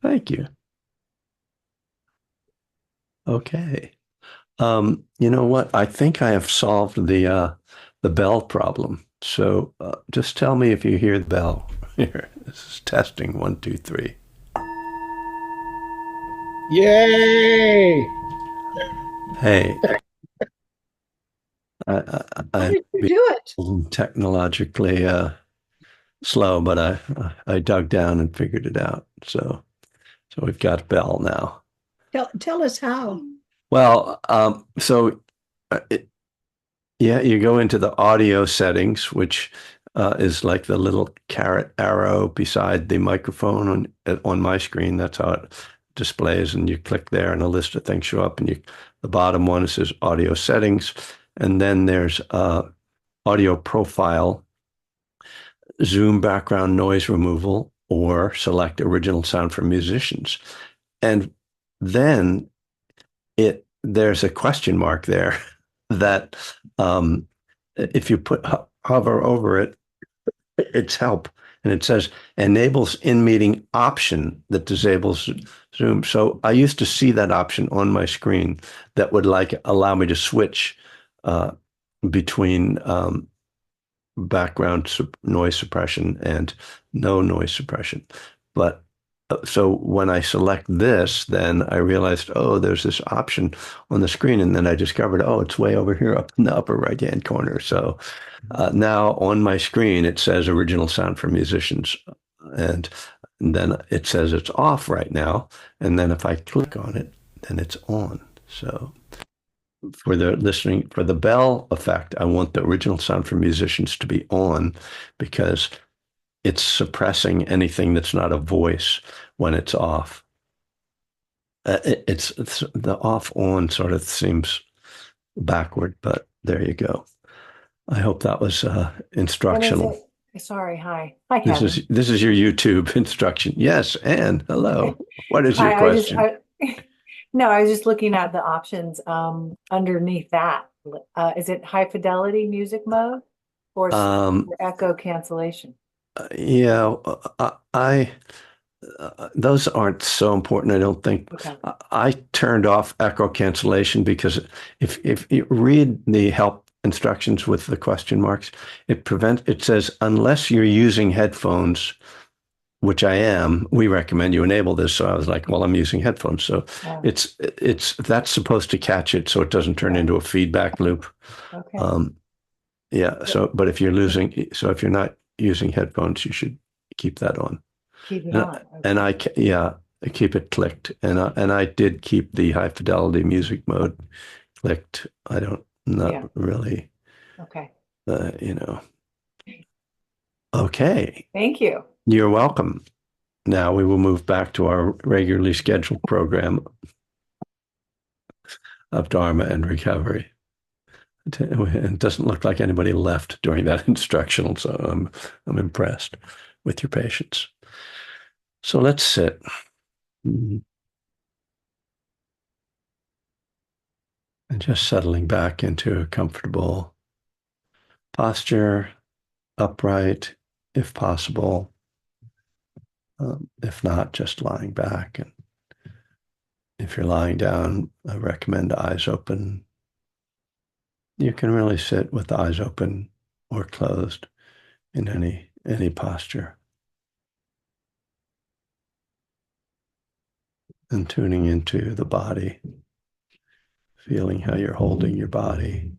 Thank you. Okay. You know what? I think I have solved the bell problem. So just tell me if you hear the bell. Here, this is testing one, two, three. Yay! Hey, How I'm did you do it? technologically slow, but I dug down and figured it out. So we've got bell now. Tell us how. Well, uh, it, yeah, you go into the audio settings, which is like the little caret arrow beside the microphone on my screen. That's how it displays, and you click there, and a list of things show up. And the bottom one says audio settings, and then there's audio profile, Zoom background noise removal, or select original sound from musicians. And then there's a question mark there that if you hover over it, it's help. And it says enables in-meeting option that disables Zoom. So I used to see that option on my screen that would like allow me to switch uh, between background noise suppression and no noise suppression. But so when I select this, then I realized, oh, there's this option on the screen. And then I discovered, oh, it's way over here up in the upper right-hand corner. So now on my screen, it says original sound for musicians. And then it says it's off right now. And then if I click on it, then it's on. So for the bell effect, I want the original sound for musicians to be on because it's suppressing anything that's not a voice when it's off. It's the off on sort of seems backward, but there you go. I hope that was And is instructional. it? Sorry. Hi. Hi, This Kevin. is this is your YouTube instruction. Yes, Anne, hello. What is your I just, question? no, I was just looking at the options underneath that. Is it high fidelity music mode or Um, echo cancellation? yeah, those aren't so important, I don't think. Okay. I turned off echo cancellation because if you read the help instructions with the question marks, it says unless you're using headphones, which I am, we recommend you enable this. So I was like, well, I'm using headphones. So Oh, it's that's supposed to catch it so it doesn't turn right. into a feedback loop. Okay. Um, yeah, but if you're not using headphones, you should keep that on. Keep it And, on. and Okay. yeah, I keep it clicked. And I did keep the high fidelity music mode clicked. I don't, not Yeah. really, Okay. uh, you know. Okay, Thank you. you're welcome. Now we will move back to our regularly scheduled program of Dharma and recovery. It doesn't look like anybody left during that instructional, so I'm impressed with your patience. So let's sit. And just settling back into a comfortable posture, upright if possible. If not, just lying back. And if you're lying down, I recommend eyes open. You can really sit with eyes open or closed in any posture. And tuning into the body, feeling how you're holding your body.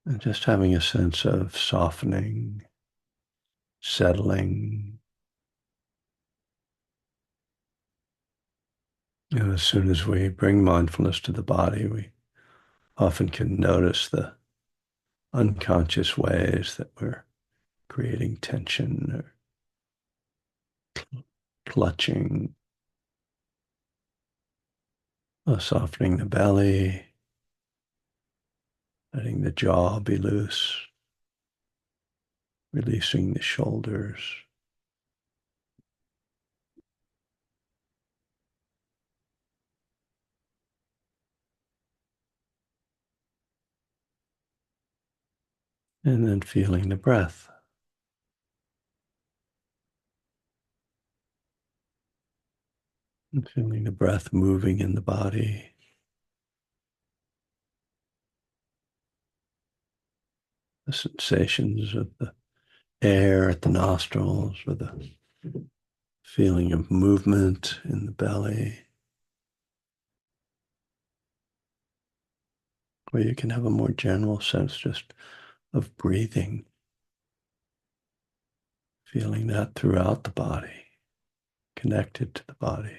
And just having a sense of softening, settling. And as soon as we bring mindfulness to the body, we often can notice the unconscious ways that we're creating tension or clutching, softening the belly, letting the jaw be loose, releasing the shoulders. And then feeling the breath. And feeling the breath moving in the body. The sensations of the air at the nostrils, or the feeling of movement in the belly. Or you can have a more general sense just of breathing, feeling that throughout the body, connected to the body.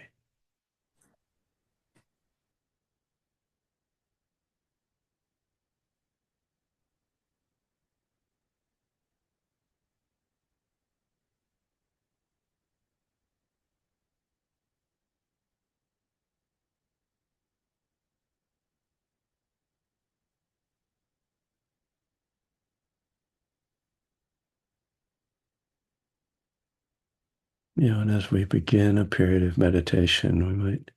And as we begin a period of meditation, we might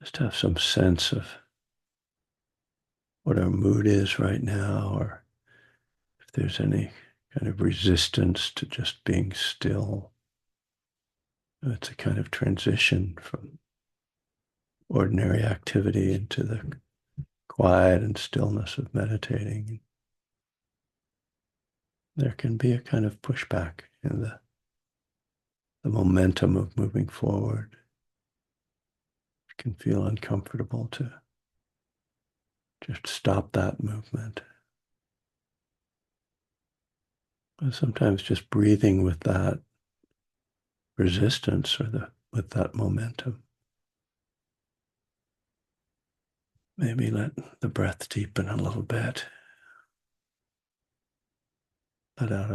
just have some sense of what our mood is right now, or if there's any kind of resistance to just being still. It's a kind of transition from ordinary activity into the quiet and stillness of meditating. There can be a kind of pushback in the momentum of moving forward. It can feel uncomfortable to just stop that movement. And sometimes just breathing with that resistance, or with that momentum. Maybe let the breath deepen a little bit. Let out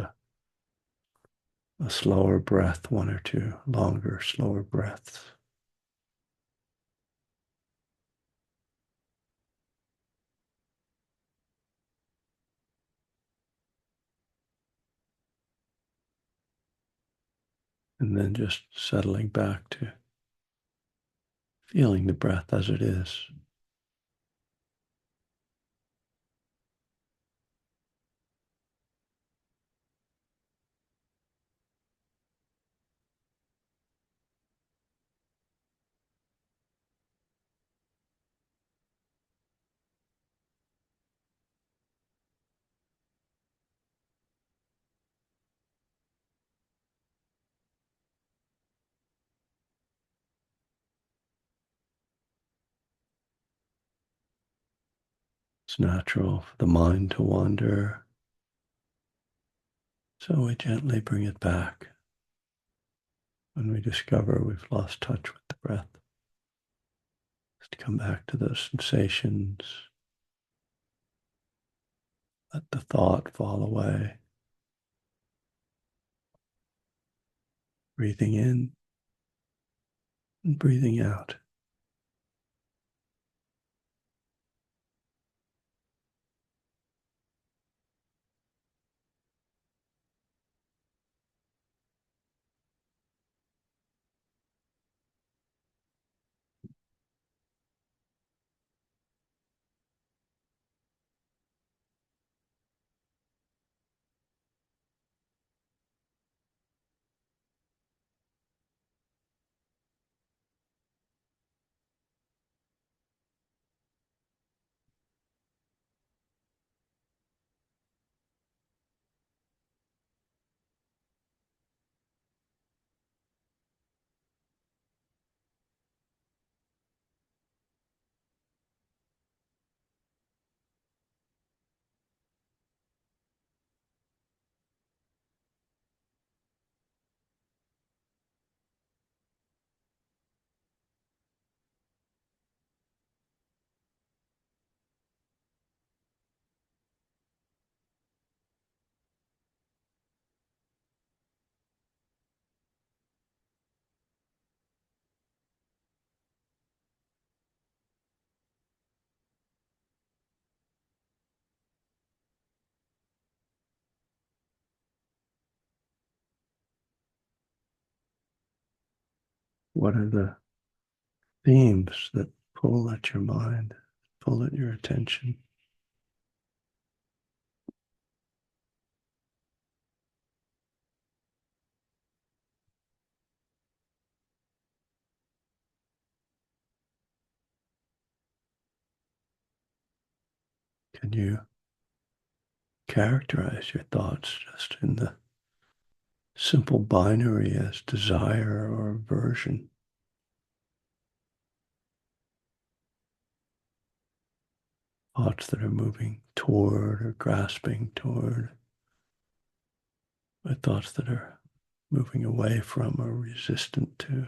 a slower breath, one or two longer, slower breaths. And then just settling back to feeling the breath as it is. It's natural for the mind to wander, so we gently bring it back when we discover we've lost touch with the breath. Just come back to those sensations. Let the thought fall away. Breathing in and breathing out. What are the themes that pull at your mind, pull at your attention? Can you characterize your thoughts just in the simple binary as desire or aversion? Thoughts that are moving toward or grasping toward, or thoughts that are moving away from or resistant to.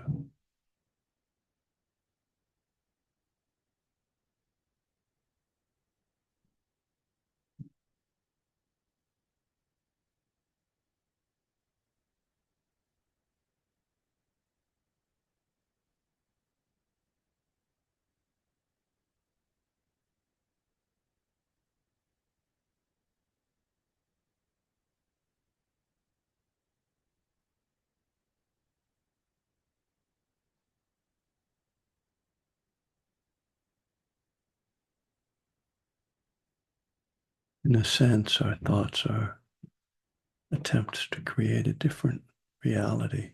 In a sense, our thoughts are attempts to create a different reality,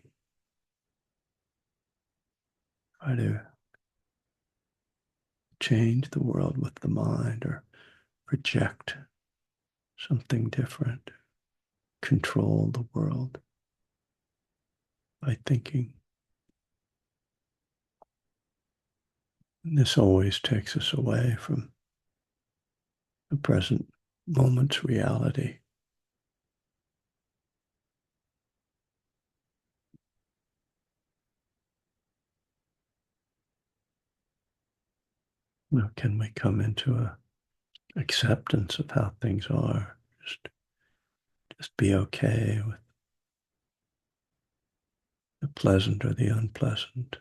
try to change the world with the mind or project something different, control the world by thinking. And this always takes us away from the present moment's reality. Now, can we come into a acceptance of how things are? Just be okay with the pleasant or the unpleasant,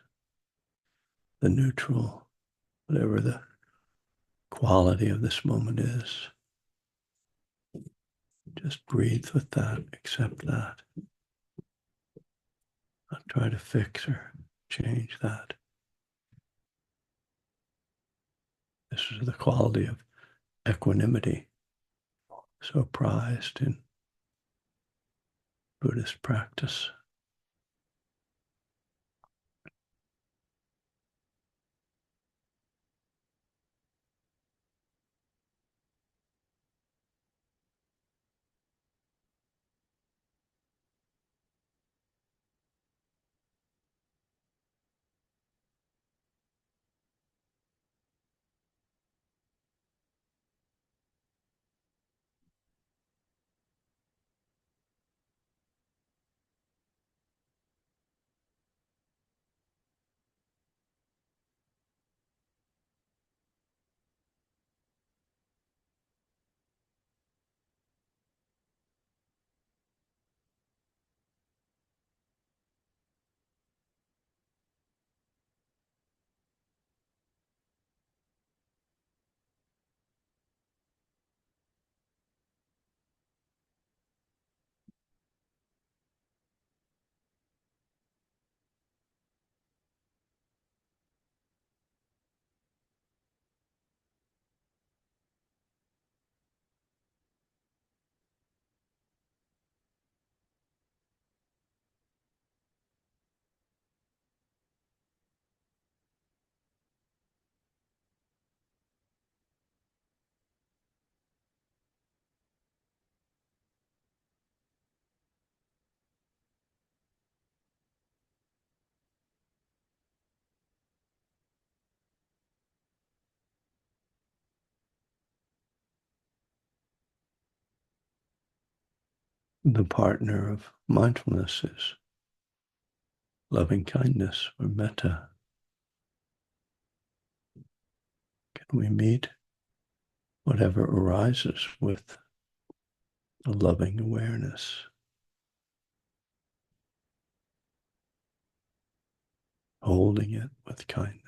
the neutral, whatever the quality of this moment is. Just breathe with that, accept that. Not try to fix or change that. This is the quality of equanimity, so prized in Buddhist practice. The partner of mindfulness is loving kindness or metta. Can we meet whatever arises with a loving awareness, holding it with kindness?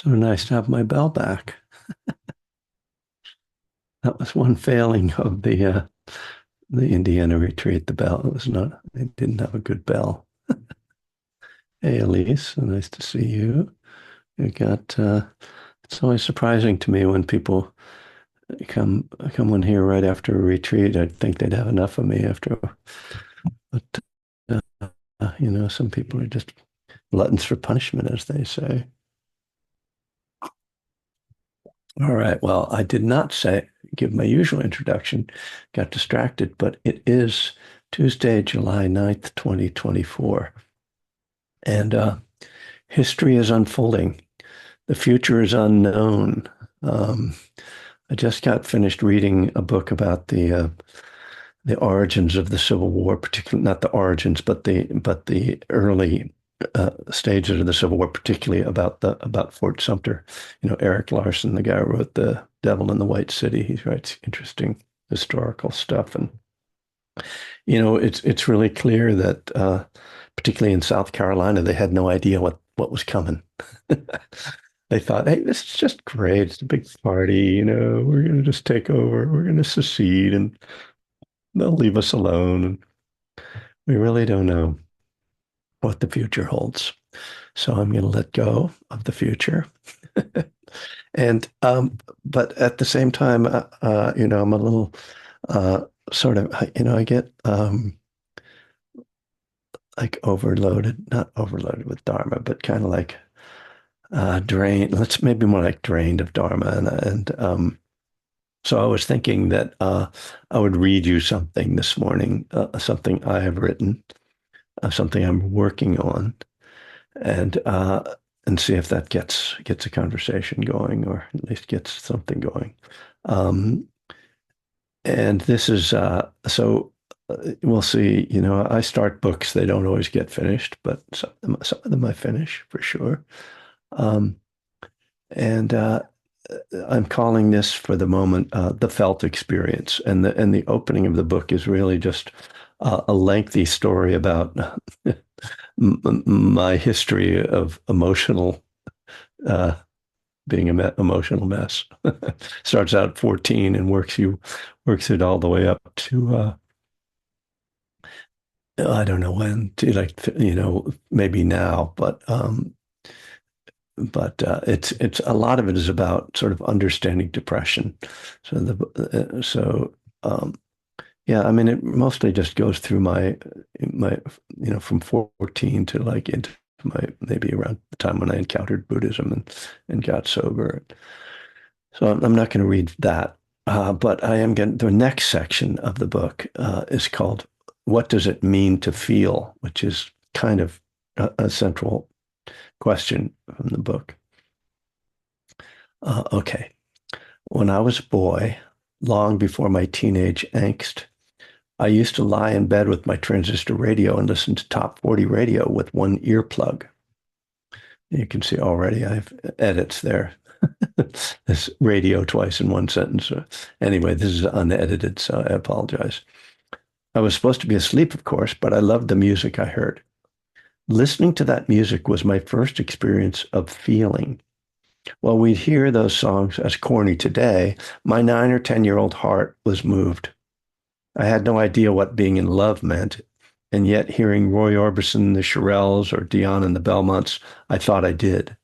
So nice to have my bell back. That was one failing of the Indiana retreat. The bell, it was not, they didn't have a good bell. Hey, Elise, nice to see you. You got, it's always surprising to me when people come in here right after a retreat. I'd think they'd have enough of me after, but some people are just gluttons for punishment, as they say. All right. Well, I did not give my usual introduction, got distracted, but it is Tuesday, July 9th, 2024. And history is unfolding. The future is unknown. Um, I just got finished reading a book about the origins of the Civil War, particularly not the origins, but the early stages of the Civil War, particularly about Fort Sumter. Eric Larson, the guy who wrote The Devil in the White City, he writes interesting historical stuff, and it's really clear that particularly in South Carolina, they had no idea what was coming. They thought, hey, this is just great. It's a big party, we're going to just take over. We're going to secede and they'll leave us alone. And we really don't know what the future holds. So I'm going to let go of the future. And but at the same time, I'm a little sort of, I get like overloaded, not overloaded with Dharma, but kind of like drained. Let's maybe more like drained of Dharma. And so I was thinking that I would read you something this morning, something I have written, something I'm working on, and see if that gets a conversation going, or at least gets something going. And this is so we'll see. I start books; they don't always get finished, but some of them I finish for sure. Um, and I'm calling this for the moment the felt experience, and the opening of the book is really just a lengthy story about my history of uh, being an emotional mess. Starts out at 14 and works it all the way up to I don't know when, to like maybe now, but it's a lot of it is about sort of understanding depression. So yeah, I mean it mostly just goes through my from 14 to like into my maybe around the time when I encountered Buddhism and got sober. So I'm not going to read that, but I am getting the next section of the book is called "What Does It Mean to Feel," which is kind of a central question from the book. Okay. When I was a boy, long before my teenage angst, I used to lie in bed with my transistor radio and listen to top 40 radio with one earplug. You can see already I have edits there. This radio twice in one sentence. Anyway, this is unedited, so I apologize. I was supposed to be asleep, of course, but I loved the music I heard. Listening to that music was my first experience of feeling. While we'd hear those songs as corny today, my 9 or 10-year-old heart was moved. I had no idea what being in love meant, and yet hearing Roy Orbison, the Shirelles, or Dion and the Belmonts, I thought I did.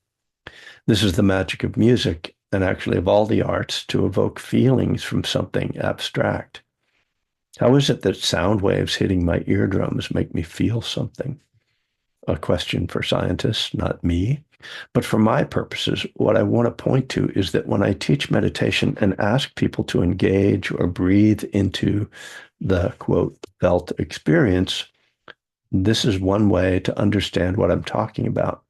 This is the magic of music, and actually of all the arts, to evoke feelings from something abstract. How is it that sound waves hitting my eardrums make me feel something? A question for scientists, not me. But for my purposes, what I want to point to is that when I teach meditation and ask people to engage or breathe into the quote felt experience, this is one way to understand what I'm talking about.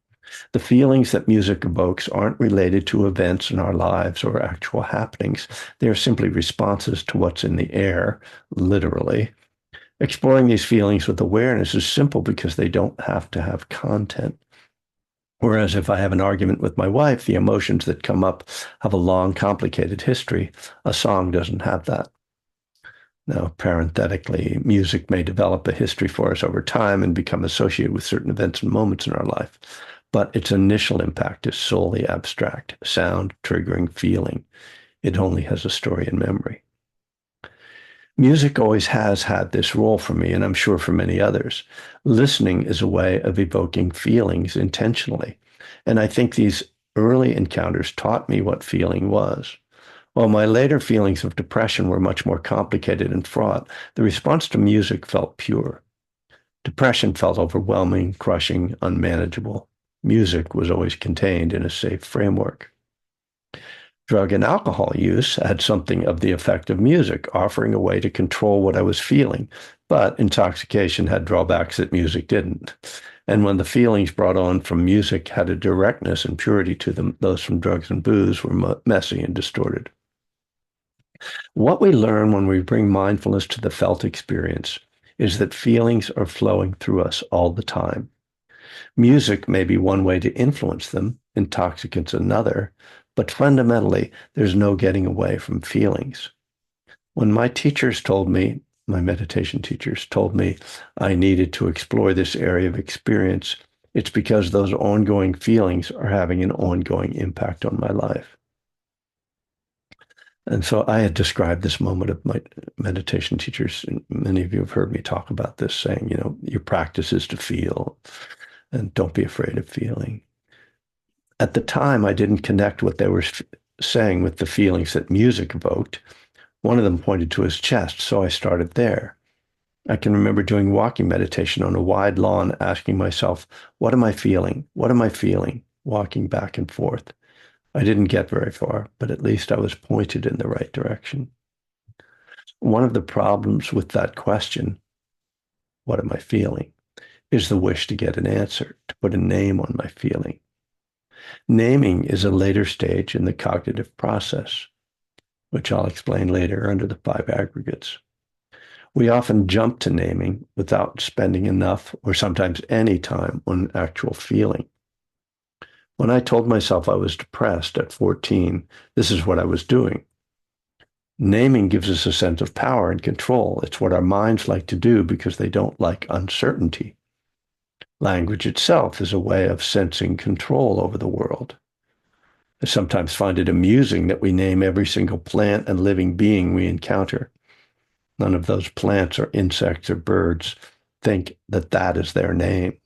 The feelings that music evokes aren't related to events in our lives or actual happenings. They are simply responses to what's in the air, literally. Exploring these feelings with awareness is simple because they don't have to have content. Whereas if I have an argument with my wife, the emotions that come up have a long, complicated history. A song doesn't have that. Now, parenthetically, music may develop a history for us over time and become associated with certain events and moments in our life. but its initial impact is solely abstract, sound triggering feeling. It only has a story in memory. Music always has had this role for me, and I'm sure for many others. Listening is a way of evoking feelings intentionally. And I think these early encounters taught me what feeling was. While my later feelings of depression were much more complicated and fraught, the response to music felt pure. Depression felt overwhelming, crushing, unmanageable. Music was always contained in a safe framework. Drug and alcohol use had something of the effect of music, offering a way to control what I was feeling. But intoxication had drawbacks that music didn't. And when the feelings brought on from music had a directness and purity to them, those from drugs and booze were messy and distorted. What we learn when we bring mindfulness to the felt experience is that feelings are flowing through us all the time. Music may be one way to influence them, intoxicants another, but fundamentally, there's no getting away from feelings. When my teachers told me, my meditation teachers told me I needed to explore this area of experience, it's because those ongoing feelings are having an ongoing impact on my life. And so I had described this moment of my meditation teachers, and many of you have heard me talk about this, saying, your practice is to feel, and don't be afraid of feeling. At the time, I didn't connect what they were saying with the feelings that music evoked. One of them pointed to his chest, so I started there. I can remember doing walking meditation on a wide lawn, asking myself, what am I feeling? What am I feeling? Walking back and forth. I didn't get very far, but at least I was pointed in the right direction. One of the problems with that question, what am I feeling, is the wish to get an answer, to put a name on my feeling. Naming is a later stage in the cognitive process, which I'll explain later under the 5 aggregates. We often jump to naming without spending enough or sometimes any time on actual feeling. When I told myself I was depressed at 14, this is what I was doing. Naming gives us a sense of power and control. It's what our minds like to do because they don't like uncertainty. Language itself is a way of sensing control over the world. I sometimes find it amusing that we name every single plant and living being we encounter. None of those plants or insects or birds think that that is their name.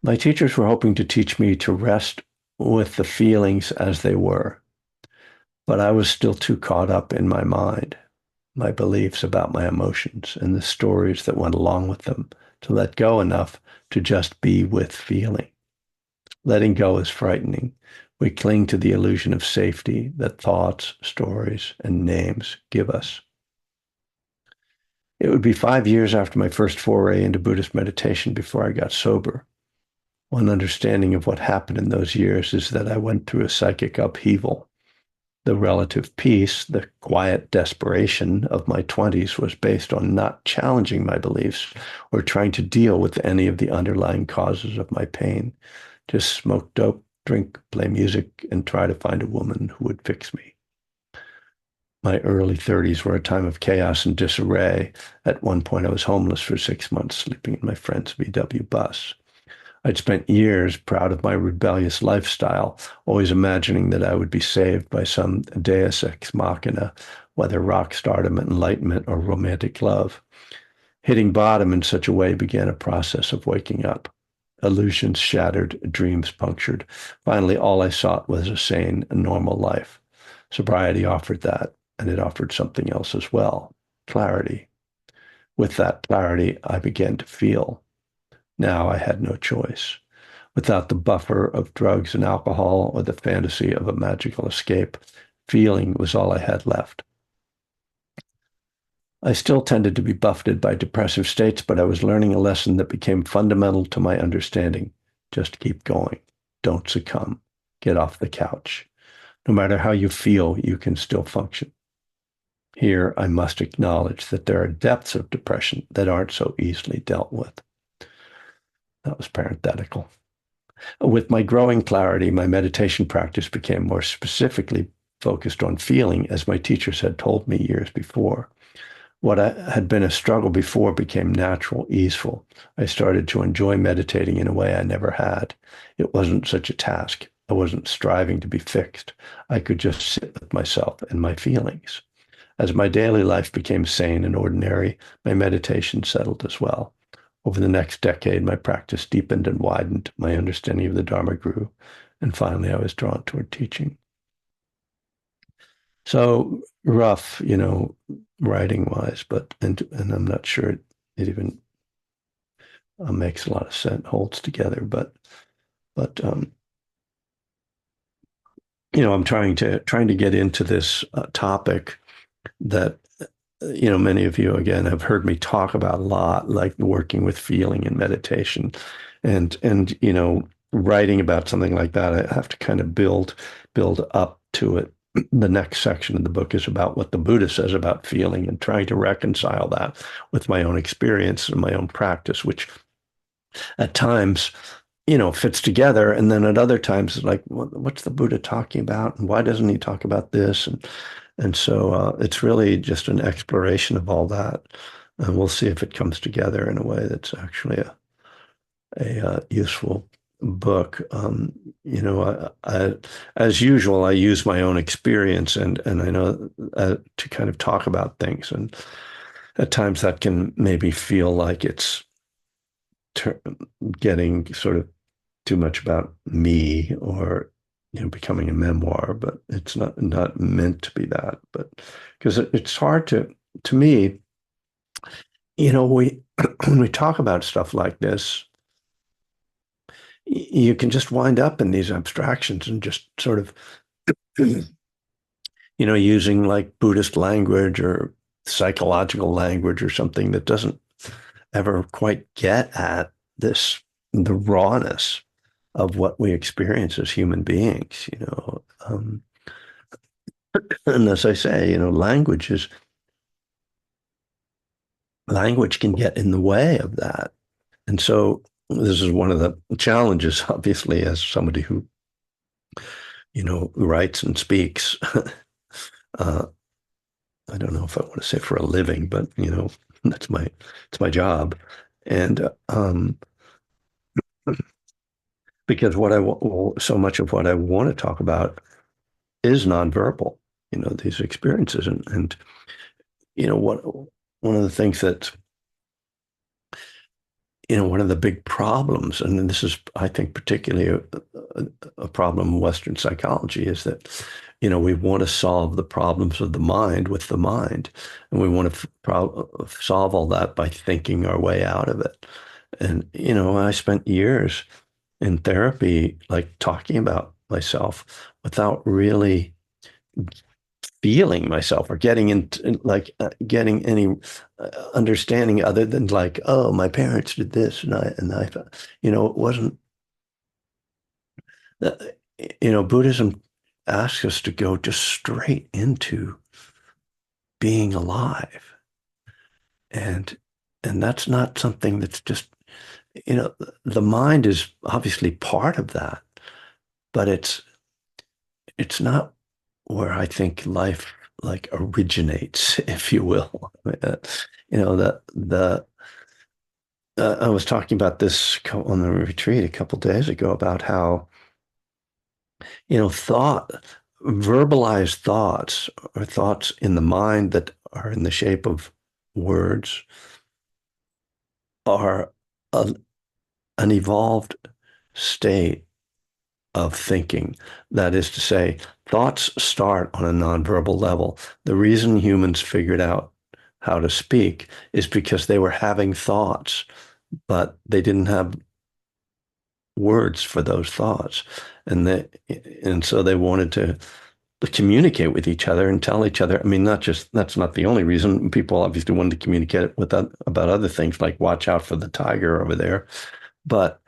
My teachers were hoping to teach me to rest with the feelings as they were, but I was still too caught up in my mind, my beliefs about my emotions and the stories that went along with them to let go enough to just be with feeling. Letting go is frightening. We cling to the illusion of safety that thoughts, stories, and names give us. It would be 5 years after my first foray into Buddhist meditation before I got sober. One understanding of what happened in those years is that I went through a psychic upheaval. The relative peace, the quiet desperation of my 20s was based on not challenging my beliefs or trying to deal with any of the underlying causes of my pain. Just smoke dope, drink, play music, and try to find a woman who would fix me. My early 30s were a time of chaos and disarray. At one point, I was homeless for 6 months, sleeping in my friend's VW bus. I'd spent years proud of my rebellious lifestyle, always imagining that I would be saved by some deus ex machina, whether rock stardom, enlightenment, or romantic love. Hitting bottom in such a way began a process of waking up. Illusions shattered, dreams punctured. Finally, all I sought was a sane and normal life. Sobriety offered that, and it offered something else as well, clarity. With that clarity, I began to feel. Now I had no choice. Without the buffer of drugs and alcohol or the fantasy of a magical escape, feeling was all I had left. I still tended to be buffeted by depressive states, but I was learning a lesson that became fundamental to my understanding. Just keep going. Don't succumb. Get off the couch. No matter how you feel, you can still function. Here, I must acknowledge that there are depths of depression that aren't so easily dealt with. That was parenthetical. With my growing clarity, my meditation practice became more specifically focused on feeling, as my teachers had told me years before. what had been a struggle before became natural, easeful. I started to enjoy meditating in a way I never had. It wasn't such a task. I wasn't striving to be fixed. I could just sit with myself and my feelings. As my daily life became sane and ordinary, my meditation settled as well. Over the next decade, my practice deepened and widened. My understanding of the Dharma grew, and finally, I was drawn toward teaching. So rough, writing wise, but and I'm not sure it even makes a lot of sense, holds together. But I'm trying to get into this topic that many of you again have heard me talk about a lot, like working with feeling and meditation, and writing about something like that. I have to kind of build up to it. The next section of the book is about what the Buddha says about feeling and trying to reconcile that with my own experience and my own practice, which at times, fits together. And then at other times, it's like, what's the Buddha talking about? And why doesn't he talk about this? And so it's really just an exploration of all that. And we'll see if it comes together in a way that's actually a useful book. As usual, I use my own experience and I know to kind of talk about things. And at times that can maybe feel like it's ter getting sort of too much about me or becoming a memoir, but it's not meant to be that. But because it's hard to me, we when we talk about stuff like this, you can just wind up in these abstractions and just sort of using like Buddhist language or psychological language or something that doesn't ever quite get at the rawness of what we experience as human beings. And as I say, language can get in the way of that. And so this is one of the challenges, obviously, as somebody who, writes and speaks. uh, I don't know if I want to say for a living, but it's my job. And because so much of what I want to talk about is nonverbal, these experiences. And one of the things that, one of the big problems, and this is, I think, particularly a problem in Western psychology, is that, we want to solve the problems of the mind with the mind. And we want to solve all that by thinking our way out of it. And, I spent years in therapy, like talking about myself without really feeling myself or getting into like getting any understanding other than like, oh, my parents did this and I it wasn't uh, Buddhism asks us to go just straight into being alive, and that's not something that's just you know the mind is obviously part of that, but it's not where I think life like originates, if you will. The I was talking about this on the retreat a couple days ago about how thought, verbalized thoughts, or thoughts in the mind that are in the shape of words, are a, an evolved state of thinking. That is to say, thoughts start on a nonverbal level. The reason humans figured out how to speak is because they were having thoughts, but they didn't have words for those thoughts. And so they wanted to communicate with each other and tell each other. I mean, that's not the only reason. People obviously wanted to communicate about other things like watch out for the tiger over there. But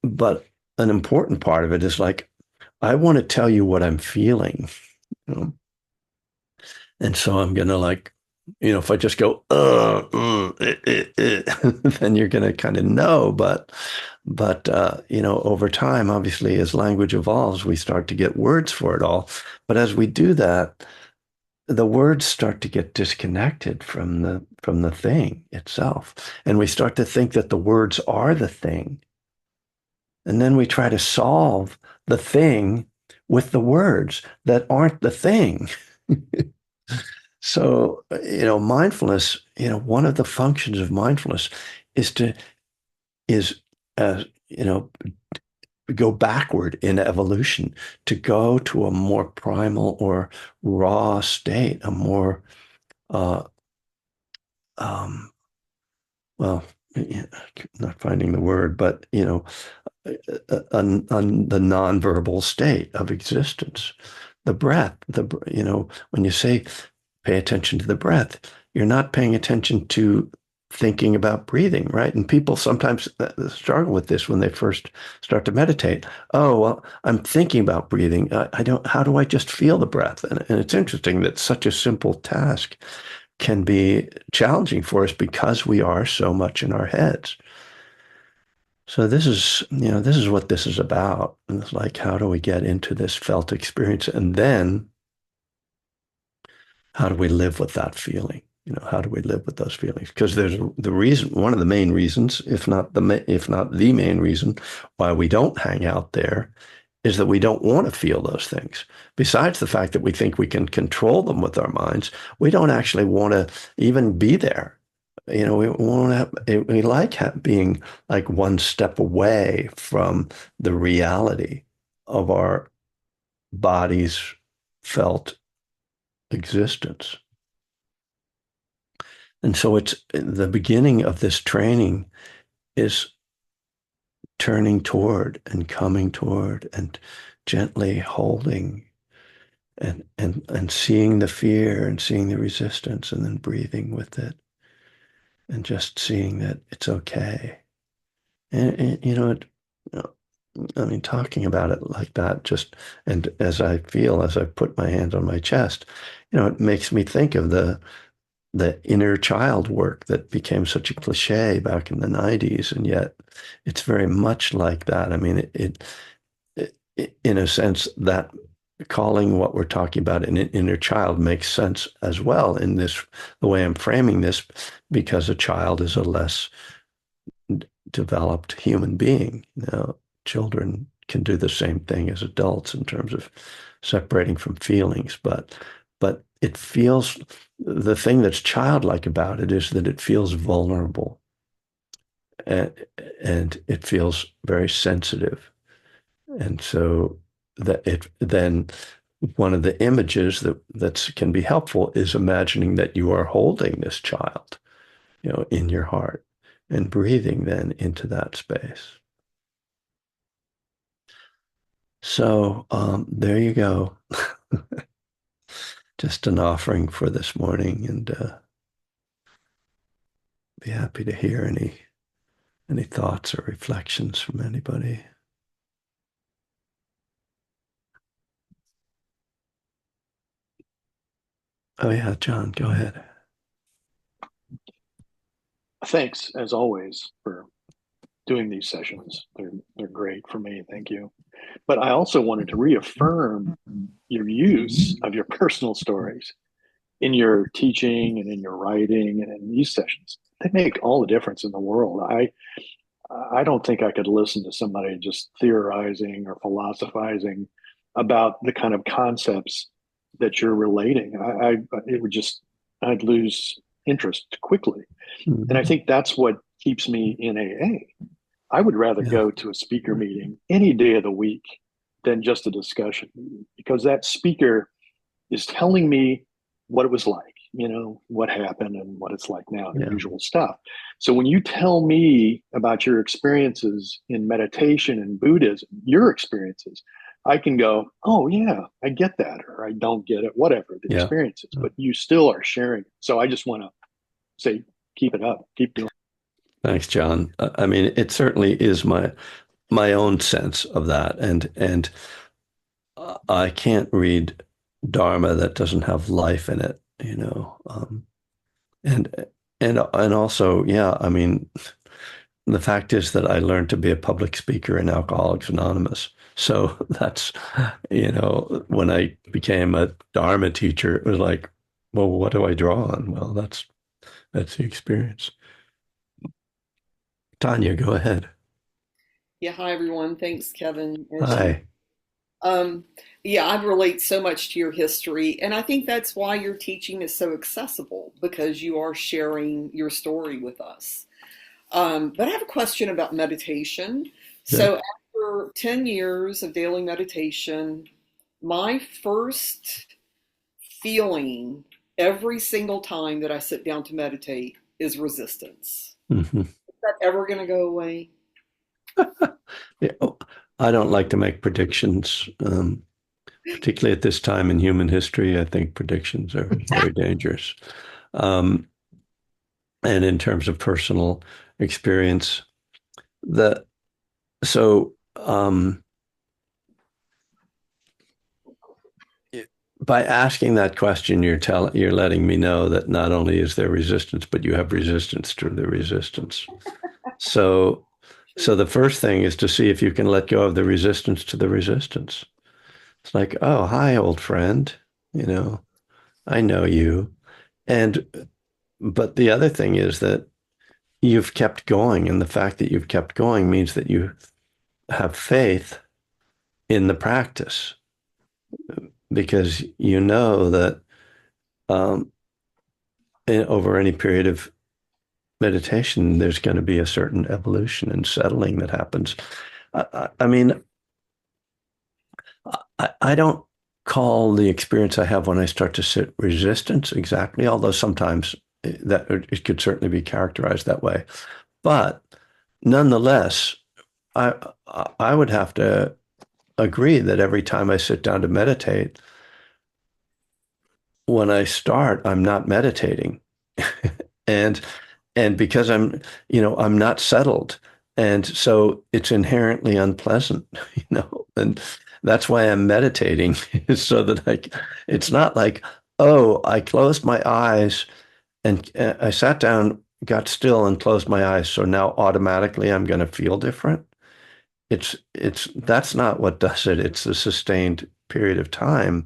but an important part of it is like, I want to tell you what I'm feeling, you know? And so I'm gonna like, if I just go, then you're gonna kind of know. But over time, obviously, as language evolves, we start to get words for it all. But as we do that, the words start to get disconnected from the thing itself. And we start to think that the words are the thing. And then we try to solve the thing with the words that aren't the thing. So, mindfulness, one of the functions of mindfulness is is, go backward in evolution, to go to a more primal or raw state, a more, uh, um, well, yeah, not finding the word, but, the nonverbal state of existence. The breath, when you say pay attention to the breath, you're not paying attention to thinking about breathing, right? And people sometimes struggle with this when they first start to meditate. Oh, well, I'm thinking about breathing. I don't, how do I just feel the breath? And it's interesting that such a simple task can be challenging for us because we are so much in our heads. So this is what this is about. And it's like, how do we get into this felt experience? And then how do we live with that feeling? How do we live with those feelings? Because there's the reason, one of the main reasons, if not the main reason why we don't hang out there is that we don't want to feel those things. Besides the fact that we think we can control them with our minds, we don't actually want to even be there. We want to we like being like one step away from the reality of our body's felt existence. And so it's the beginning of this training is turning toward and coming toward and gently holding and seeing the fear and seeing the resistance and then breathing with it and just seeing that it's okay. I mean, talking about it like that, just, and as I put my hand on my chest, it makes me think of the inner child work that became such a cliche back in the 90s. And yet it's very much like that. I mean, in a sense, that calling what we're talking about an inner child makes sense as well in the way I'm framing this, because a child is a less developed human being. Children can do the same thing as adults in terms of separating from feelings, but it feels, the thing that's childlike about it is that it feels vulnerable, and, and it feels very sensitive. And so that it then, one of the images that can be helpful is imagining that you are holding this child, in your heart, and breathing then into that space. So there you go. Just an offering for this morning, and be happy to hear any thoughts or reflections from anybody. Oh yeah, John, go ahead. Thanks, as always, for doing these sessions. They're great for me. Thank you. But I also wanted to reaffirm your use of your personal stories in your teaching and in your writing and in these sessions. They make all the difference in the world. I don't think I could listen to somebody just theorizing or philosophizing about the kind of concepts that you're relating. It would just, I'd lose interest quickly. And I Mhm. think that's what keeps me in AA. I would rather Yeah, go to a speaker meeting any day of the week than just a discussion meeting, because that speaker is telling me what it was like, what happened and what it's like now, the yeah, usual stuff. So when you tell me about your experiences in meditation and Buddhism, your experiences, I can go, oh, yeah, I get that, or I don't get it, whatever the yeah. experience is, but you still are sharing it. So I just want to say, keep it up, keep doing Thanks, John. I mean, it certainly is my own sense of that, and I can't read Dharma that doesn't have life in it, and and also, yeah, I mean, the fact is that I learned to be a public speaker in Alcoholics Anonymous. So that's, when I became a Dharma teacher, it was like, well, what do I draw on? Well, that's the experience. Tanya, go ahead. Yeah, hi everyone. Thanks, Kevin. As you, Hi. um, yeah, I relate so much to your history, and I think that's why your teaching is so accessible because you are sharing your story with us. But I have a question about meditation. Sure. So, after 10 years of daily meditation, my first feeling every single time that I sit down to meditate is resistance. Hmm. Is that ever going to go away? Yeah, oh, I don't like to make predictions, particularly at this time in human history. I think predictions are very dangerous. Um, and in terms of personal experience, the so by asking that question, you're letting me know that not only is there resistance, but you have resistance to the resistance. So, so the first thing is to see if you can let go of the resistance to the resistance. It's like, oh, hi, old friend. You know, I know you. And, but the other thing is that you've kept going. And the fact that you've kept going means that you have faith in the practice because you know that um, over any period of meditation, there's going to be a certain evolution and settling that happens. I mean, I don't call the experience I have when I start to sit resistance exactly, although sometimes that it could certainly be characterized that way. But nonetheless, I I would have to agree that every time I sit down to meditate, when I start, I'm not meditating. And because I'm not settled. And so it's inherently unpleasant, and that's why I'm meditating is so that it's not like, oh, I closed my eyes and I sat down, got still and closed my eyes. So now automatically I'm going to feel different. That's not what does it. It's a sustained period of time.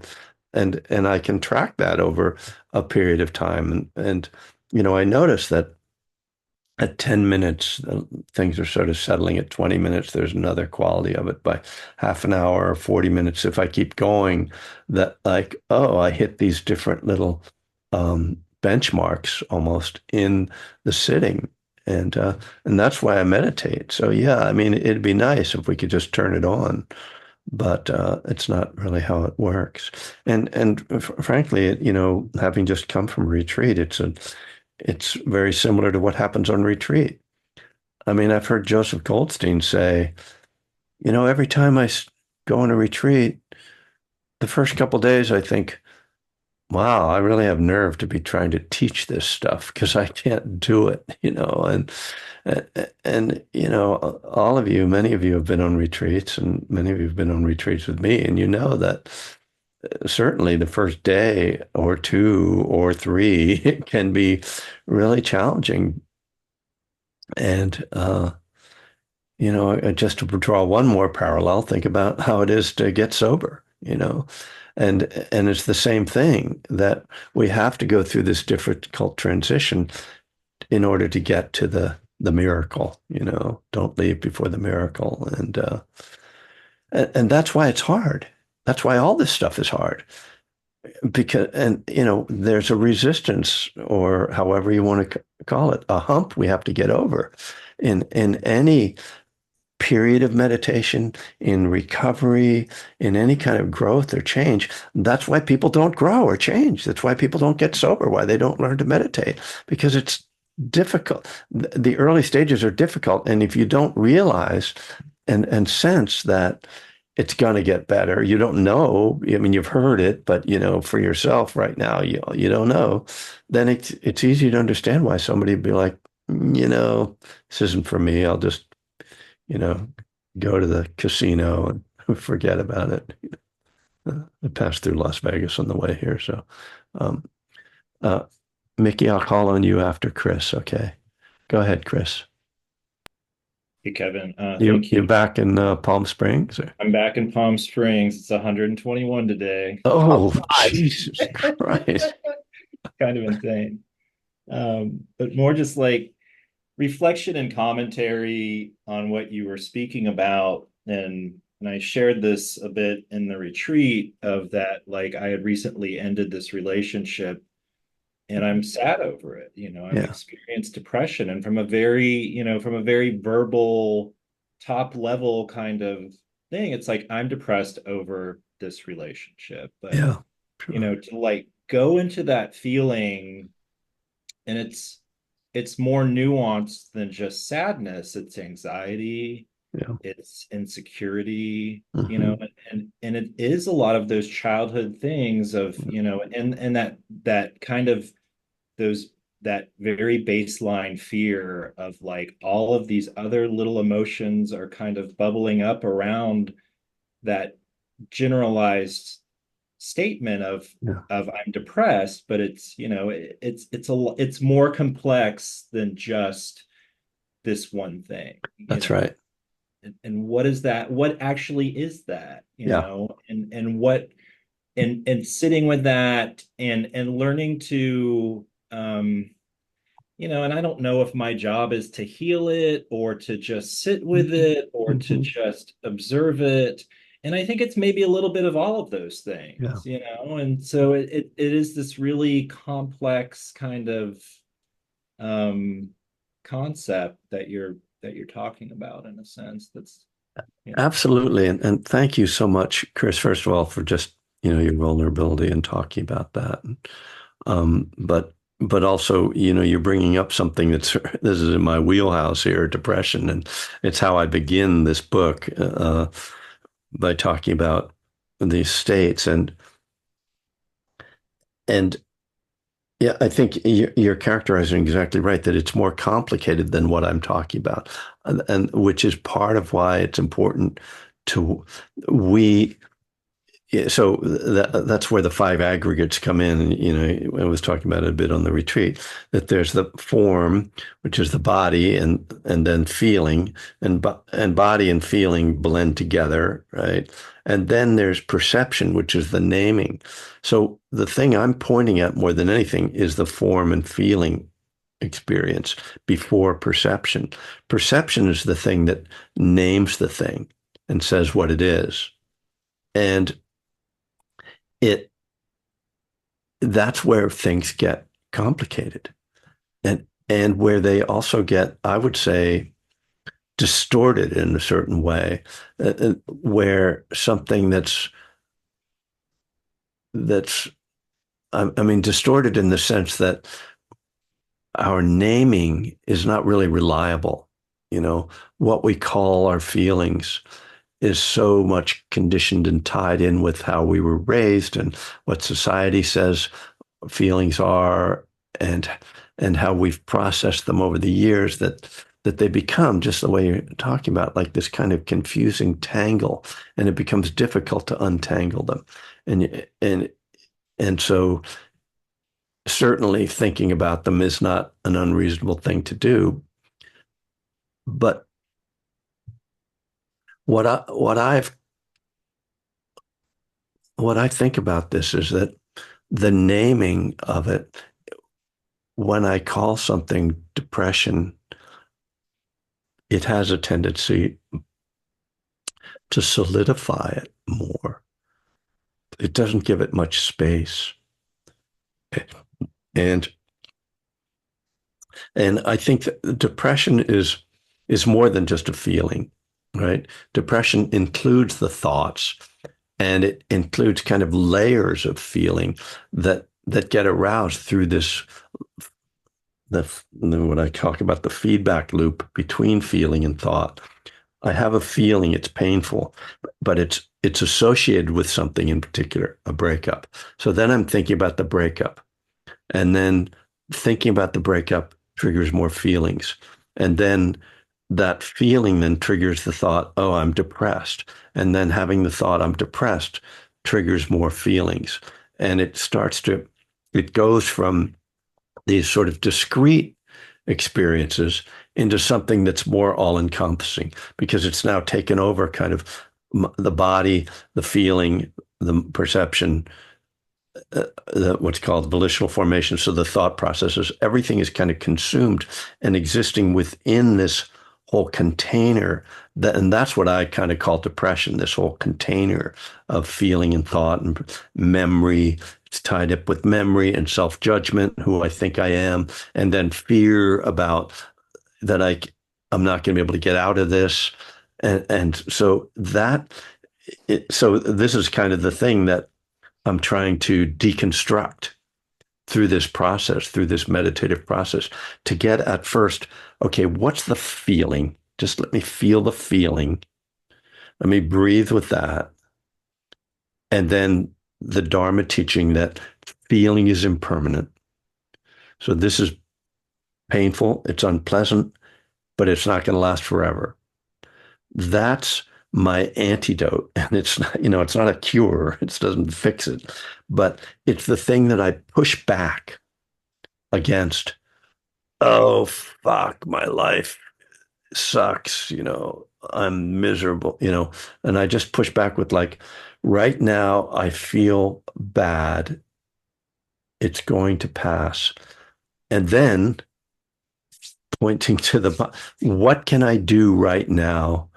And I can track that over a period of time. I notice that at 10 minutes, things are sort of settling. At 20 minutes, there's another quality of it. By half an hour or 40 minutes, if I keep going, that like, oh, I hit these different little benchmarks almost in the sitting. And that's why I meditate. So yeah, I mean, it'd be nice if we could just turn it on, but it's not really how it works. And frankly, having just come from retreat, it's very similar to what happens on retreat. I mean, I've heard Joseph Goldstein say, every time go on a retreat, the first couple of days, I think, wow, I really have nerve to be trying to teach this stuff because I can't do it. And all of you, many of you have been on retreats, and many of you have been on retreats with me, and you know that certainly the first day or two or three can be really challenging. And just to draw one more parallel, think about how it is to get sober. And it's the same thing that we have to go through this difficult transition in order to get to the miracle. Don't leave before the miracle. And that's why it's hard. That's why all this stuff is hard. Because there's a resistance, or however you want to call it, a hump we have to get over in any period of meditation, in recovery, in any kind of growth or change. That's why people don't grow or change. That's why people don't get sober, why they don't learn to meditate, because it's difficult. The early stages are difficult. And if you don't realize and sense that it's going to get better, you don't know. I mean, you've heard it, but for yourself right now, you don't know. Then it's easy to understand why somebody would be like, this isn't for me. I'll just you know, go to the casino and forget about it. I passed through Las Vegas on the way here. So, um, uh, Mickey, I'll call on you after Chris. Okay. Go ahead, Chris. Hey, Kevin. You, Thank you're you. back in Palm Springs? I'm back in Palm Springs. It's 121 today. Oh, God. Jesus Christ. kind of insane. But more just like reflection and commentary on what you were speaking about. And I shared this a bit in the retreat of that, like I had recently ended this relationship and I'm sad over it. I've Yeah. experienced depression, and from a very verbal, top level kind of thing, it's like I'm depressed over this relationship. But, Yeah. Sure. to like go into that feeling, and it's more nuanced than just sadness. It's anxiety, Yeah. it's insecurity, Hmm. and it is a lot of those childhood things of, and that kind of those that very baseline fear of like all of these other little emotions are kind of bubbling up around that generalized statement Yeah. of I'm depressed, but it's more complex than just this one thing, That's right. and what is that? What actually is that? Yeah. And what and sitting with that and learning to and I don't know if my job is to heal it or to just sit with Hmm. it or to Hmm. just observe it. And I think it's maybe a little bit of all of those Yeah. things. And so it is this really complex kind of um, concept that you're talking about in a sense that's. Absolutely. And thank you so much, Chris, first of all, for just, your vulnerability and talking about that. But also, you're bringing up something this is in my wheelhouse here, depression, and it's how I begin this book, by talking about these states. And yeah, I think you're characterizing exactly right, that it's more complicated than what I'm talking about, and which is part of why it's important to we yeah, so that's where the five aggregates come in. And, I was talking about it a bit on the retreat, that there's the form, which is the body, and then feeling, and body and feeling blend together, right? And then there's perception, which is the naming. So the thing I'm pointing at more than anything is the form and feeling experience before perception. Perception is the thing that names the thing and says what it is. And it that's where things get complicated, and where they also get, I would say, distorted in a certain way, where something that's I mean, distorted in the sense that our naming is not really reliable. What we call our feelings is so much conditioned and tied in with how we were raised and what society says feelings are, and how we've processed them over the years, that they become, just the way you're talking about, like this kind of confusing tangle, and it becomes difficult to untangle them. And so certainly thinking about them is not an unreasonable thing to do. But what I think about this is that the naming of it, when I call something depression, it has a tendency to solidify it more. It doesn't give it much space. And I think that depression is more than just a feeling, right? Depression includes the thoughts, and it includes kind of layers of feeling that get aroused through the what I talk about, the feedback loop between feeling and thought. I have a feeling it's painful, but it's associated with something in particular, a breakup. So then I'm thinking about the breakup, and then thinking about the breakup triggers more feelings. And then that feeling then triggers the thought, oh, I'm depressed. And then having the thought, I'm depressed, triggers more feelings. And it goes from these sort of discrete experiences into something that's more all encompassing, because it's now taken over kind of the body, the feeling, the perception, what's called volitional formation. So the thought processes, everything is kind of consumed and existing within this whole container. And that's what I kind of call depression, this whole container of feeling and thought and memory. It's tied up with memory and self-judgment, who I think I am, and then fear about that I'm not going to be able to get out of this. And so so this is kind of the thing that I'm trying to deconstruct through this process, through this meditative process, to get at first, okay, what's the feeling? Just let me feel the feeling. Let me breathe with that. And then the Dharma teaching that feeling is impermanent. So this is painful, it's unpleasant, but it's not going to last forever. That's my antidote. And it's not, it's not a cure. It doesn't fix it, but it's the thing that I push back against. Oh, fuck, my life sucks. I'm miserable, and I just push back with like, right now, I feel bad. It's going to pass. And then pointing to what can I do right now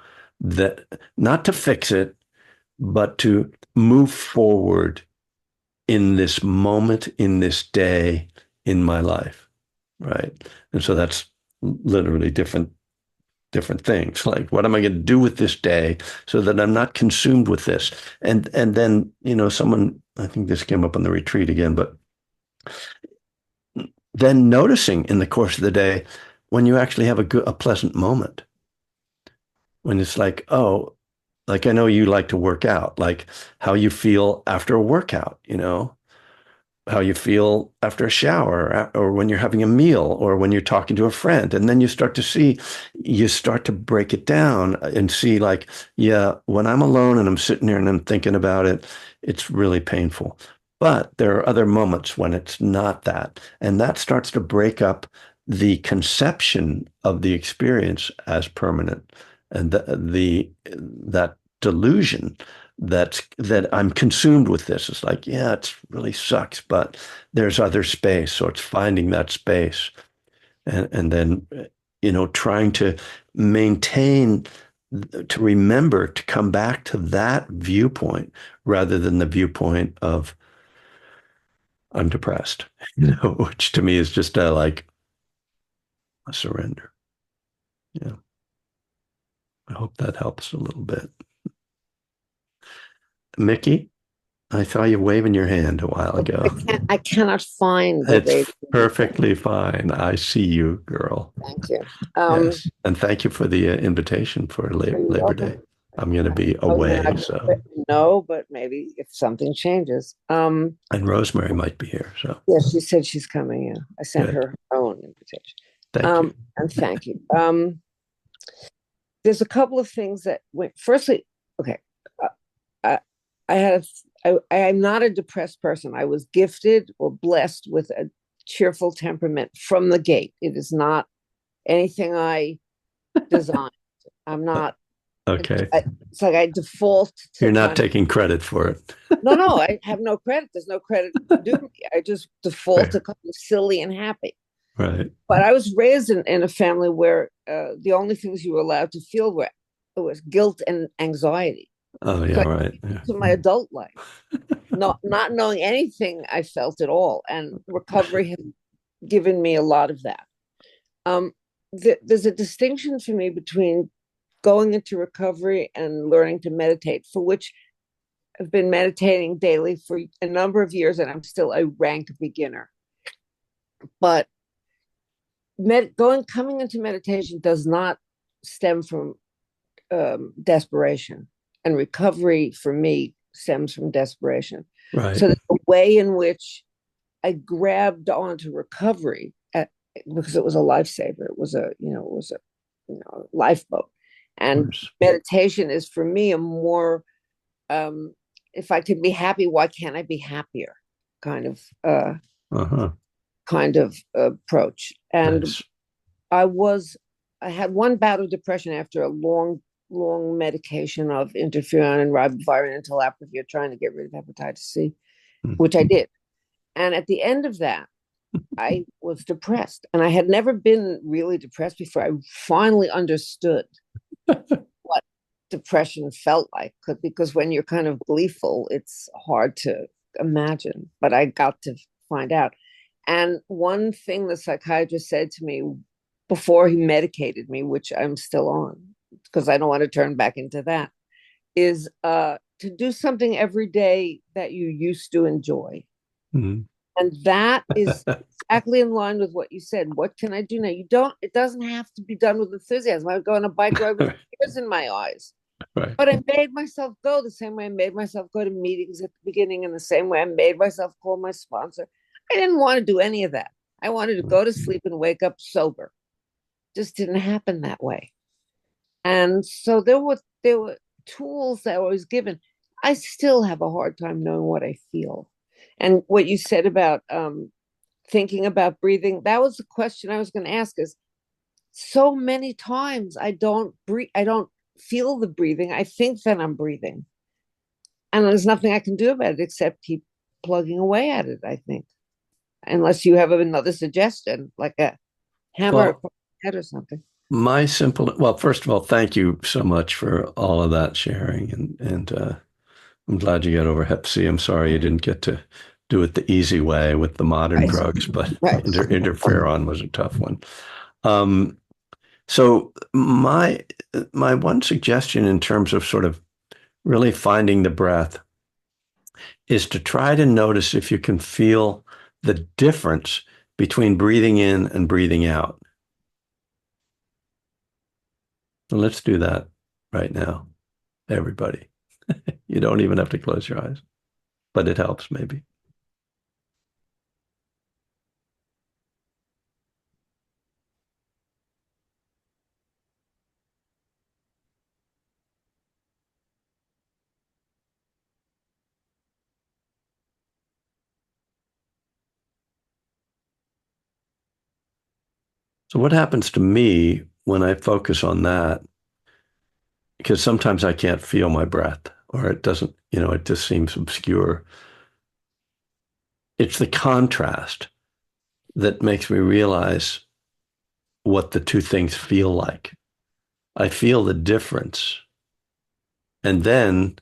that not to fix it, but to move forward in this moment, in this day, in my life, right? And so that's literally different things. Like, what am I going to do with this day so that I'm not consumed with this? And then, someone, I think this came up on the retreat again, but then noticing in the course of the day when you actually have a pleasant moment, when it's like, oh, like I know you like to work out, like how you feel after a workout, how you feel after a shower or when you're having a meal or when you're talking to a friend. And then you start to break it down and see like, yeah, when I'm alone and I'm sitting here and I'm thinking about it, it's really painful. But there are other moments when it's not that. And that starts to break up the conception of the experience as permanent. And that delusion that I'm consumed with this. It's like, yeah, it really sucks, but there's other space. So it's finding that space and then, trying to maintain, to remember to come back to that viewpoint rather than the viewpoint of I'm depressed, which to me is just like a surrender. Yeah. I hope that helps a little bit. Mickey? I saw you waving your hand a while ago. I cannot find the It's perfectly fine. I see you, girl. Thank you. Yes. And thank you for the invitation for Labor Day. I'm going to be away, so. No, but maybe if something changes. And Rosemary might be here, so. Yeah, she said she's coming. Yeah, I sent her own invitation. Thank you. And thank you. There's a couple of things that went. Firstly, okay, I'm not a depressed person. I was gifted or blessed with a cheerful temperament from the gate. It is not anything I designed. I'm not. Okay. It's like I default to. You're not taking credit for it. No, I have no credit. There's no credit due to me. I just default to kind of silly and happy. Right. But I was raised in a family where the only things you were allowed to feel was guilt and anxiety. Oh, yeah, so right. Yeah. To my adult life, not knowing anything I felt at all. And recovery has given me a lot of that. There's a distinction for me between going into recovery and learning to meditate, for which I've been meditating daily for a number of years, and I'm still a rank beginner. But coming into meditation does not stem from desperation, and recovery for me stems from desperation. Right. So the way in which I grabbed onto recovery because it was a lifesaver, it was a lifeboat, and meditation is for me a more if I can be happy, why can't I be happier? Kind of approach. And nice. I had one bout of depression after a long medication of interferon and ribavirin and tilapia trying to get rid of hepatitis C. which I did. And at the end of that, I was depressed. And I had never been really depressed before. I finally understood what depression felt like, because when you're kind of gleeful, it's hard to imagine. But I got to find out. And one thing the psychiatrist said to me before he medicated me, which I'm still on, because I don't want to turn back into that, is to do something every day that you used to enjoy. Mhm. And that is exactly in line with what you said. What can I do now? It doesn't have to be done with enthusiasm. I would go on a bike ride with tears in my eyes. Right. But I made myself go the same way I made myself go to meetings at the beginning, and the same way I made myself call my sponsor. I didn't want to do any of that. I wanted to go to sleep and wake up sober. Just didn't happen that way. And so there were tools that I was given. I still have a hard time knowing what I feel. And what you said about thinking about breathing, that was the question I was going to ask, is so many times I don't breathe, I don't feel the breathing. I think that I'm breathing. And there's nothing I can do about it except keep plugging away at it, I think. Unless you have another suggestion, like a hammer Well, across the head or something. well, first of all, thank you so much for all of that sharing. And I'm glad you got over Hep C. I'm sorry you didn't get to do it the easy way with the modern Right. drugs, but Right. interferon was a tough one. Um, so my one suggestion in terms of sort of really finding the breath is to try to notice if you can feel the difference between breathing in and breathing out. So let's do that right now, everybody. You don't even have to close your eyes, but it helps maybe. So what happens to me when I focus on that? Because sometimes I can't feel my breath, or it doesn't, it just seems obscure. It's the contrast that makes me realize what the two things feel like. I feel the difference. And then,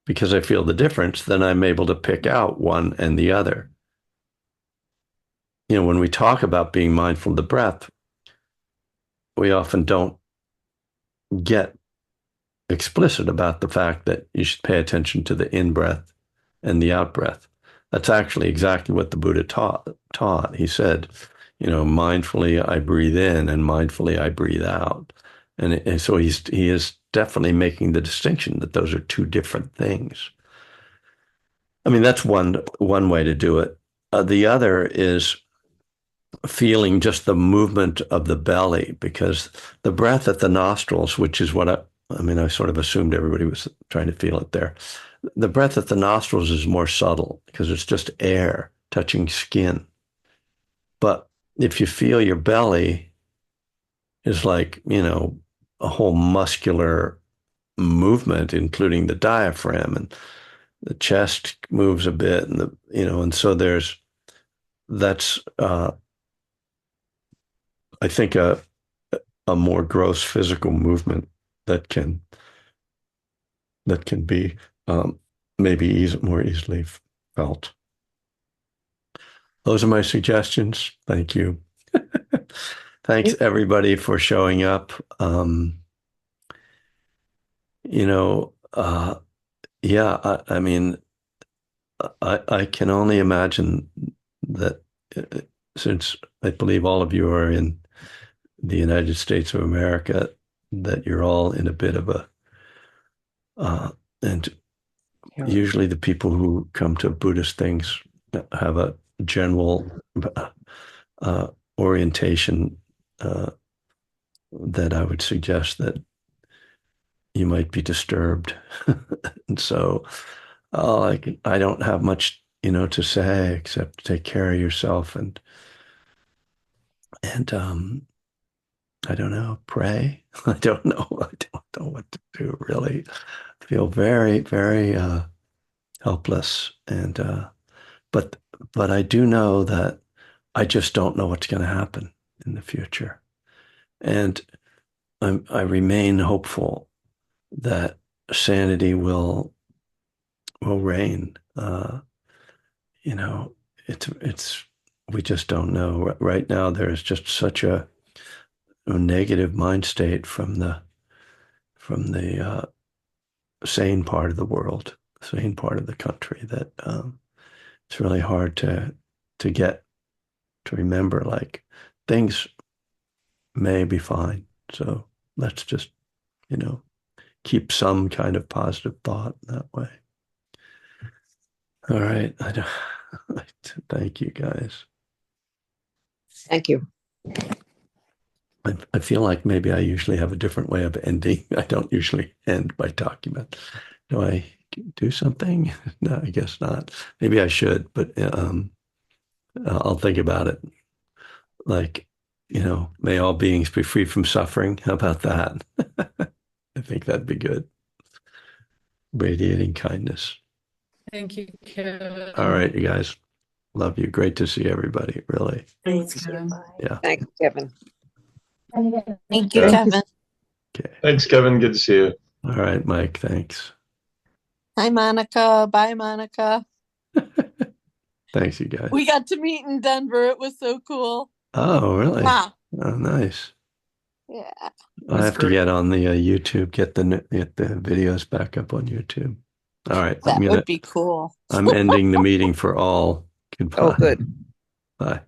because I feel the difference, then I'm able to pick out one and the other. When we talk about being mindful of the breath, we often don't get explicit about the fact that you should pay attention to the in-breath and the out-breath. That's actually exactly what the Buddha taught. He said, mindfully I breathe in and mindfully I breathe out. And so he is definitely making the distinction that those are two different things. I mean, that's one way to do it. The other is feeling just the movement of the belly, because the breath at the nostrils, which is what I sort of assumed everybody was trying to feel it there. The breath at the nostrils is more subtle because it's just air touching skin. But if you feel your belly is like, a whole muscular movement, including the diaphragm, and the chest moves a bit, and so that's I think a more gross physical movement that can be maybe more easily felt. Those are my suggestions. Thank you. Thanks everybody for showing up. Yeah, I mean, I can only imagine that since I believe all of you are in the United States of America, that you're all in a bit of and usually the people who come to Buddhist things have a general orientation that I would suggest that you might be disturbed. And so I don't have much, to say except take care of yourself and I don't know, pray. I don't know. I don't know what to do really. I feel very, very helpless. And but I do know that I just don't know what's going to happen in the future. And I remain hopeful that sanity will reign. You know, it's we just don't know. Right now, there's just such a negative mind state from the sane part of the world, sane part of the country, that it's really hard to get to remember, like, things may be fine. So let's just, keep some kind of positive thought that way. All right. Thank you, guys. Thank you. I feel like maybe I usually have a different way of ending. I don't usually end by talking about, do I do something? No, I guess not. Maybe I should, but I'll think about it. Like, may all beings be free from suffering. How about that? I think that'd be good. Radiating kindness. Thank you, Kevin. All right, you guys. Love you. Great to see everybody, really. Thanks, Thank you. Kevin. Bye. Yeah. Thank you, Kevin. Thank you, Yeah. Kevin. Okay. Thanks, Kevin. Good to see you. All right, Mike. Thanks. Hi, Monica. Bye, Monica. Thanks, you guys. We got to meet in Denver. It was so cool. Oh, really? Wow. Oh, nice. Yeah. I was have to great. get on the YouTube, get the videos back up on YouTube. All right, That would be cool. I'm ending the meeting for all. Oh, Goodbye. good. Bye.